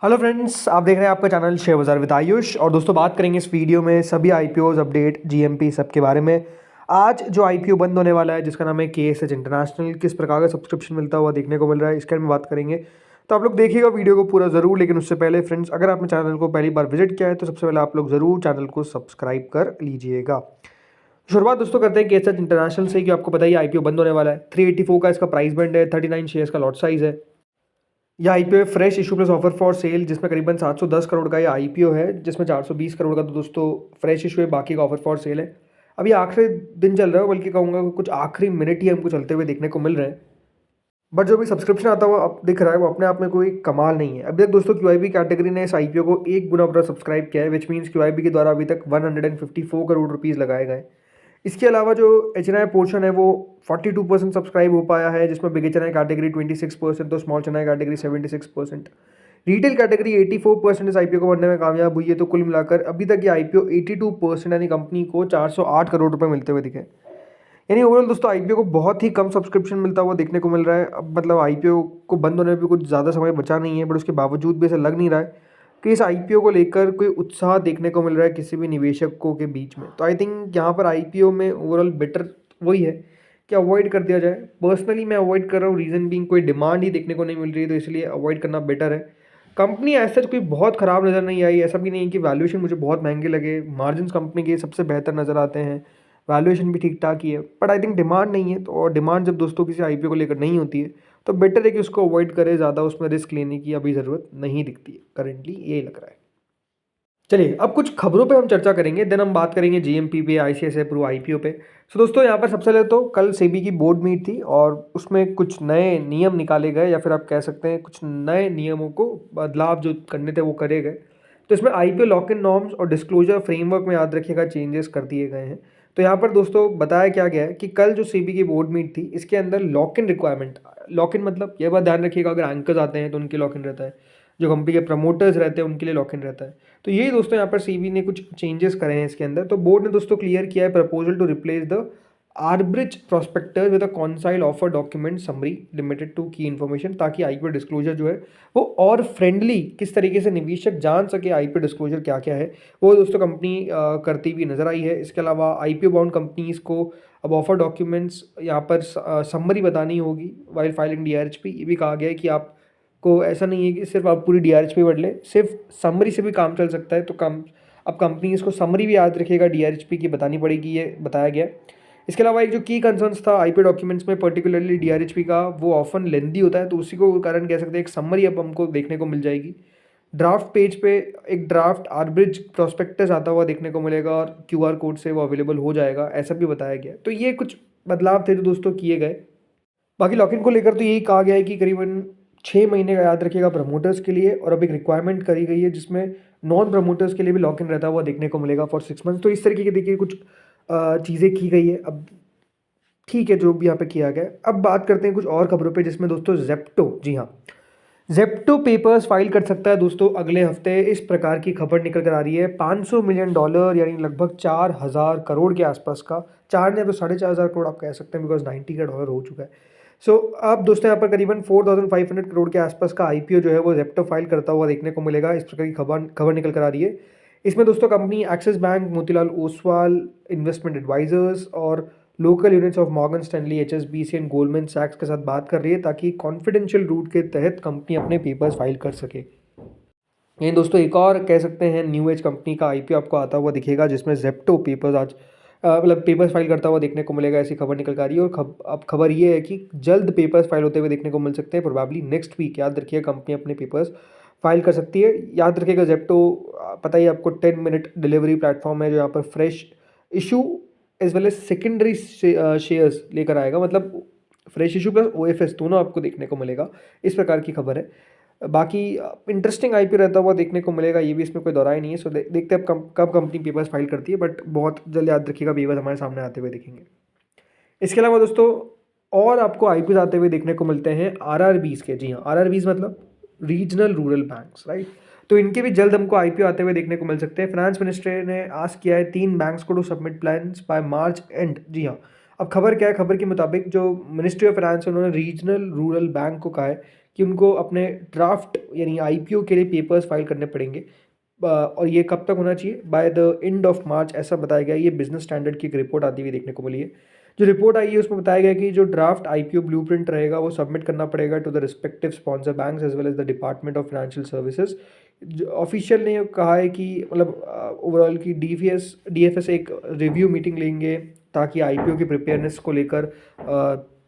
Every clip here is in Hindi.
हेलो फ्रेंड्स, आप देख रहे हैं आपका चैनल शेयर बाजार विद आयुष। और दोस्तों, बात करेंगे इस वीडियो में सभी आईपीओ अपडेट, जीएमपी सब के बारे में। आज जो आईपीओ बंद होने वाला है जिसका नाम है केएसएच इंटरनेशनल, किस प्रकार का सब्सक्रिप्शन मिलता हुआ देखने को मिल रहा है, इसके बारे में बात करेंगे। तो आप लोग देखिएगा वीडियो को पूरा ज़रूर। लेकिन उससे पहले फ्रेंड्स, अगर आपने चैनल को पहली बार विजिट किया है तो सबसे पहले आप लोग ज़रूर चैनल को सब्सक्राइब कर लीजिएगा। शुरुआत दोस्तों करते हैं केएसएच इंटरनेशनल से कि आपको पता ही आईपीओ बंद होने वाला है। 384 का इसका प्राइस बैंड है, 39 शेयर्स का लॉट साइज है। यह IPO fresh issue plus offer for sale, जिसमें करीबन 710 करोड़ का यह आईपीओ है, जिसमें 420 करोड़ का तो दोस्तों फ्रेश इशू है, बाकी का ऑफर फॉर सेल है। अभी आखिरी दिन चल रहा है, बल्कि कहूँगा कुछ आखिरी मिनट ही हमको चलते हुए देखने को मिल रहे हैं। बट जो भी सब्सक्रिप्शन आता हुआ अब दिख रहा है वो अपने आप में कोई कमाल नहीं है। अभी तक दोस्तों क्यूआईबी कैटेगरी ने इस आईपीओ को 1 गुना पूरा सब्सक्राइब किया है, विच मीन्स क्यूआईबी के द्वारा अभी तक 154 करोड़ रुपीज़ लगाए गए। इसके अलावा जो एच पोर्शन है वो 42% सब्सक्राइब हो पाया है, जिसमें बिग एच कैटेगरी 26%, तो small Chennai category 76%। Retail category 84% इस आईपीओ को बनने में कामयाब हुई है। तो कुल मिलाकर अभी तक ये आईपीओ 82% यानी कंपनी को 408 करोड़ रुपए मिलते हुए दिखे। यानी ओवरऑल दोस्तों आईपीओ को बहुत ही कम सब्सक्रिप्शन मिलता हुआ देखने को मिल रहा है। अब मतलब आईपीओ को बंद होने में भी कुछ ज़्यादा समय बचा नहीं है, बट उसके बावजूद भी ऐसा लग नहीं रहा है कि इस आईपीओ को लेकर कोई उत्साह देखने को मिल रहा है किसी भी निवेशकों के बीच में। तो आई थिंक यहाँ पर आईपीओ में ओवरऑल बेटर वही है कि अवॉइड कर दिया जाए। पर्सनली मैं अवॉइड कर रहा हूँ, रीज़न बीइंग कोई डिमांड ही देखने को नहीं मिल रही है, तो इसलिए अवॉइड करना बेटर है। कंपनी ऐसा कोई बहुत ख़राब नज़र नहीं आई, ऐसा भी नहीं है कि वैल्यूएशन मुझे बहुत महंगे लगे। मार्जिन्स कंपनी के सबसे बेहतर नज़र आते हैं, वैल्यूएशन भी ठीक ठाक ही है, बट आई थिंक डिमांड नहीं है। तो और डिमांड जब दोस्तों किसी आईपीओ को लेकर नहीं होती है तो बेटर है कि उसको अवॉइड करें। ज़्यादा उसमें रिस्क लेने की अभी ज़रूरत नहीं दिखती है, करेंटली ये लग रहा है। चलिए अब कुछ खबरों पे हम चर्चा करेंगे, देन हम बात करेंगे जीएमपी पे, आईसीआईसीआई प्रू आईपीओ पे। सो दोस्तों यहाँ पर सबसे पहले तो कल सेबी की बोर्ड मीट थी और उसमें कुछ नए नियम निकाले गए, या फिर आप कह सकते हैं कुछ नए नियमों को बदलाव जो करने थे वो करे गए। तो इसमें आईपीओ लॉक इन नॉर्म्स और डिस्क्लोजर फ्रेमवर्क में याद रखिएगा चेंजेस कर दिए गए हैं। तो यहाँ पर दोस्तों बताया क्या गया है कि कल जो सेबी की बोर्ड मीट थी इसके अंदर lock in requirement, lock in मतलब ये बात ध्यान रखिएगा, अगर एंकर्स आते हैं तो उनके लॉक इन रहता है, जो कंपनी के प्रमोटर्स रहते हैं उनके लिए लॉक इन रहता है। तो यही दोस्तों यहाँ पर सीबी ने कुछ चेंजेस करे हैं इसके अंदर। तो बोर्ड ने दोस्तों क्लियर किया है प्रपोजल टू रिप्लेस द आर्ब्रिज prospectus with a concise offer document summary limited to key information, ताकि आईपीओ डिस्क्लोजर जो है वो और फ्रेंडली किस तरीके से निवेशक जान सके आईपीओ डिस्क्लोजर क्या क्या है, वो दोस्तों कंपनी करती हुई नजर आई है। इसके अलावा आईपीओ बाउंड कंपनीज को अब ऑफर डॉक्यूमेंट्स यहाँ पर समरी बतानी होगी वाइल फाइलिंग डीआरएचपी। ये भी कहा गया है कि आप को ऐसा नहीं है कि सिर्फ आप पूरी डीआरएचपी पढ़ लें, सिर्फ समरी से भी काम चल सकता है। तो कम अब कंपनी इसको समरी भी याद रखेगा, डीआरएचपी की बतानी पड़ेगी, ये बताया गया। इसके अलावा एक जो की कंसर्न्स था आईपीओ डॉक्यूमेंट्स में, पर्टिकुलरली डीआरएचपी का, वो ऑफन लेंदी होता है, तो उसी को कारण कह सकते हैं एक समरी अब हमको देखने को मिल जाएगी। ड्राफ्ट पेज पे एक ड्राफ्ट आर्ब्रिज प्रोस्पेक्टस आता हुआ देखने को मिलेगा और क्यूआर कोड से वो अवेलेबल हो जाएगा, ऐसा भी बताया गया। तो ये कुछ बदलाव थे जो दोस्तों किए गए। बाकी लॉक-इन को लेकर तो यही कहा गया है कि करीबन 6 महीने का याद रखिएगा प्रमोटर्स के लिए, और अब एक रिक्वायरमेंट करी गई है जिसमें नॉन प्रमोटर्स के लिए भी लॉक इन रहता हुआ देखने को मिलेगा फॉर 6 मंथ्स। तो इस तरीके की देखिए कुछ चीज़ें की गई है। अब ठीक है जो भी यहाँ पे किया गया है। अब बात करते हैं कुछ और खबरों पे, जिसमें दोस्तों जेप्टो, जी हाँ, जेप्टो पेपर्स फाइल कर सकता है दोस्तों अगले हफ्ते। इस प्रकार की खबर निकल कर आ रही है। $500 मिलियन यानी लगभग 4,000 करोड़ के आसपास का, 4 ने तो 4,500 करोड़ आप कह सकते हैं, बिकॉज 90 का डॉलर हो चुका है। सो अब दोस्तों यहाँ पर करीबन 4,500 करोड़ के आसपास का आईपीओ जो है वो जेप्टो फाइल करता हुआ देखने को मिलेगा। इस प्रकार की खबर निकल कर आ रही है। इसमें दोस्तों company Axis Bank, Motilal Oswal investment advisers और local units of Morgan Stanley, HSBC and Goldman सैक्स के साथ बात कर रही है, ताकि कॉन्फिडेंशियल रूट के तहत कंपनी अपने पेपर्स फाइल कर सके। यही दोस्तों एक और कह सकते हैं न्यू एज कंपनी का आईपीओ आपको आता हुआ दिखेगा, जिसमें जेप्टो पेपर्स आज मतलब पेपर्स फाइल करता हुआ देखने को मिलेगा, ऐसी खबर निकल कर आ रही है। और अब खबर ये है कि जल्द पेपर्स फाइल होते हुए देखने को मिल सकते हैं, प्रोबेबली नेक्स्ट वीक। याद रखिए कंपनी अपने पेपर्स फाइल कर सकती है। याद रखिएगा जेप्टो पता ही आपको 10 मिनट डिलीवरी प्लेटफॉर्म है, जो यहाँ पर fresh issue as well as secondary shares लेकर आएगा, मतलब फ्रेश इशू प्लस ओएफएस दोनों आपको देखने को मिलेगा। इस प्रकार की खबर है। बाकी इंटरेस्टिंग आईपीओ रहता हुआ देखने को मिलेगा, ये भी इसमें कोई दौराई नहीं है। सो देखते हैं अब कब कंपनी पेपर्स फाइल करती है, बट बहुत जल्द याद रखिएगा पेपर्स हमारे सामने आते हुए दिखेंगे। इसके अलावा दोस्तों और आपको आईपीओ आते हुए देखने को मिलते हैं आरआरबीज के। जी हाँ, आरआरबीज मतलब रीजनल रूरल बैंक्स, राइट। तो इनके भी जल्द हमको आईपीओ आते हुए देखने को मिल सकते हैं। फाइनेंस मिनिस्ट्री ने आस्क किया है 3 बैंक्स को to submit plans by March end. जी हाँ, अब खबर क्या है, खबर के मुताबिक जो मिनिस्ट्री ऑफ फाइनेंस है उन्होंने रीजनल रूरल बैंक को कहा है कि उनको अपने ड्राफ्ट यानी आईपीओ के लिए पेपर्स फाइल करने पड़ेंगे। और ये कब तक होना चाहिए? By the end of March, ऐसा बताया गया। ये बिजनेस स्टैंडर्ड की एक रिपोर्ट आती हुई देखने को मिली है। जो रिपोर्ट आई है उसमें बताया गया कि जो ड्राफ्ट आईपीओ ब्लूप्रिंट रहेगा वो सबमिट करना पड़ेगा to the respective sponsor banks as well as the department of financial services. Official ने कहा है कि मतलब ओवरऑल की डीएफएस एक रिव्यू मीटिंग लेंगे ताकि आईपीओ की प्रिपेयरनेस को लेकर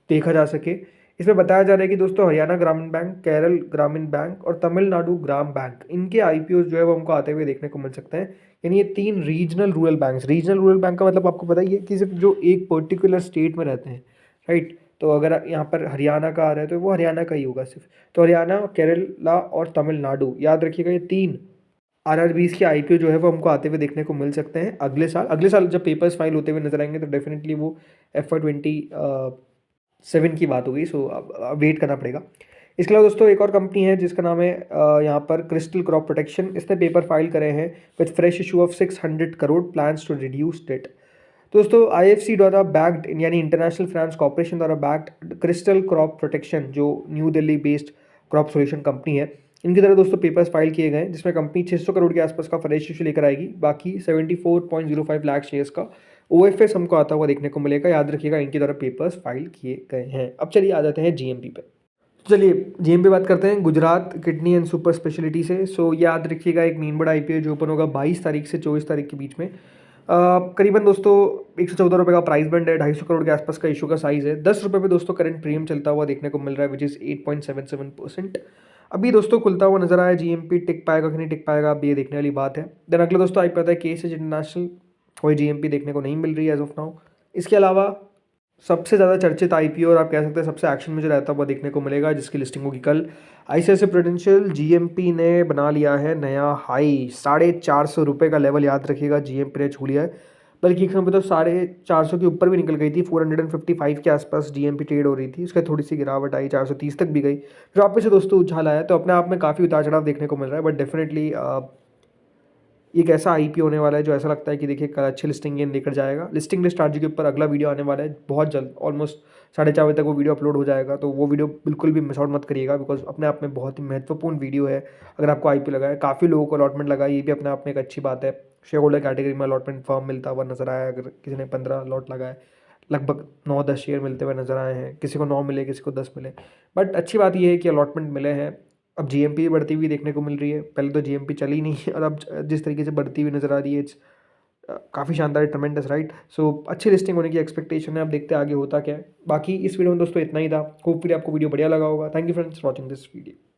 देखा जा सके। इसमें बताया जा रहा है कि दोस्तों हरियाणा ग्रामीण बैंक, केरल ग्रामीण बैंक और तमिलनाडु ग्राम बैंक, इनके आईपीओ जो है वो हमको आते हुए देखने को मिल सकते हैं। यानी ये 3 regional rural banks. Regional rural bank का मतलब आपको पता ही है कि सिर्फ जो एक पर्टिकुलर स्टेट में रहते हैं, राइट। तो अगर यहाँ पर हरियाणा का आ रहा है तो वो हरियाणा का ही होगा सिर्फ। तो हरियाणा, केरला और तमिलनाडु, याद रखिएगा, ये 3 आरआरबीज के आईपीओ जो है वो हमको आते हुए देखने को मिल सकते हैं अगले साल। अगले साल जब पेपर्स फाइल होते हुए नजर आएंगे तो डेफिनेटली वो FY27 की बात होगी। सो अब वेट करना पड़ेगा। इसके अलावा दोस्तों एक और कंपनी है जिसका नाम है यहाँ पर क्रिस्टल क्रॉप प्रोटेक्शन। इसने पेपर फाइल करे हैं with fresh issue of 600 crore, plans to reduce debt. तो दोस्तों आईएफसी द्वारा बैक्ड यानी इंटरनेशनल फाइनेंस कॉर्पोरेशन द्वारा बैक्ड क्रिस्टल क्रॉप प्रोटेक्शन, जो New Delhi based crop solution company है, इनकी तरह दोस्तों पेपर्स फाइल किए गए जिसमें कंपनी 600 करोड़ के आसपास का फ्रेश इशू लेकर आएगी। बाकी 74.05 लाख शेयर्स का ओएफएस हमको आता हुआ देखने को मिलेगा। याद रखिएगा इनकी तरह पेपर्स फाइल किए गए हैं। अब चलिए आ जाते हैं जीएमपी पे। चलिए जीएमपी बात करते हैं Gujarat kidney and super speciality से। सो याद रखिएगा एक मेन बड़ा आईपीओ जो ओपन होगा 22 तारीख से 24 तारीख के बीच में। करीबन दोस्तों 114 रुपये का प्राइस बैंड है, 250 करोड़ के आसपास का इशू का साइज़ है। 10 रुपये पे दोस्तों करंट प्रीमियम चलता हुआ देखने को मिल रहा है विच इज़ 8.77%। अभी दोस्तों खुलता हुआ नजर आया। जीएमपी टिक पाएगा कि नहीं टिक पाएगा, अब ये देखने वाली बात है। देन अगला दोस्तों आपको पता है केएसएच इंटरनेशनल, कोई जीएमपी देखने को नहीं मिल रही है एज ऑफ नाउ। इसके अलावा सबसे ज़्यादा चर्चित आईपीओ और आप कह सकते हैं सबसे एक्शन में जो रहता हुआ देखने को मिलेगा, जिसकी लिस्टिंग होगी कल, आईसीआईसीआई प्रूडेंशियल। जीएमपी ने बना लिया है नया हाई, 450 रुपये का लेवल याद रखिएगा जीएमपी ने छू लिया है। बल्कि एक समय पे तो 450 के ऊपर भी निकल गई थी। 455 के आसपास जीएमपी ट्रेड हो रही थी, उसका थोड़ी सी गिरावट आई, 430 तक भी गई, फिर वापस से दोस्तों उछाल आया। तो अपने आप में काफ़ी उतार चढ़ाव देखने को मिल रहा है। बट डेफिनेटली एक ऐसा आईपीओ होने वाला है जो ऐसा लगता है कि देखिए कल अच्छी लिस्टिंग गेन लेकर जाएगा। लिस्टिंग स्ट्रैटेजी के ऊपर अगला वीडियो आने वाला है बहुत जल्द, ऑलमोस्ट 4:30 बजे तक वो वीडियो अपलोड हो जाएगा। तो वो वीडियो बिल्कुल भी मिस आउट मत करिएगा, बिकॉज अपने आप में बहुत ही महत्वपूर्ण वीडियो है। अगर आपको आईपीओ लगा है, काफ़ी लोगों को अलॉटमेंट लगा है, ये भी अपने आप में एक अच्छी बात है। शेयर होल्डर कैटेगरी में अलॉटमेंट फॉर्म मिलता हुआ नजर आया। अगर किसी ने 15 लॉट लगाए, लगभग 9-10 शेयर मिलते हुए नजर आए हैं। किसी को 9 मिले, किसी को 10 मिले, बट अच्छी बात यह है कि अलॉटमेंट मिले हैं। अब जीएमपी बढ़ती हुई देखने को मिल रही है। पहले तो जीएमपी चली नहीं है और अब जिस तरीके से बढ़ती हुई नज़र आ रही है, काफ़ी शानदार, ट्रमेंडस, राइट। सो अच्छी लिस्टिंग होने की एक्सपेक्टेशन है। अब देखते हैं आगे होता क्या है। बाकी इस वीडियो में दोस्तों इतना ही था। होपफुली आपको वीडियो बढ़िया लगा होगा। Thank you friends watching this video.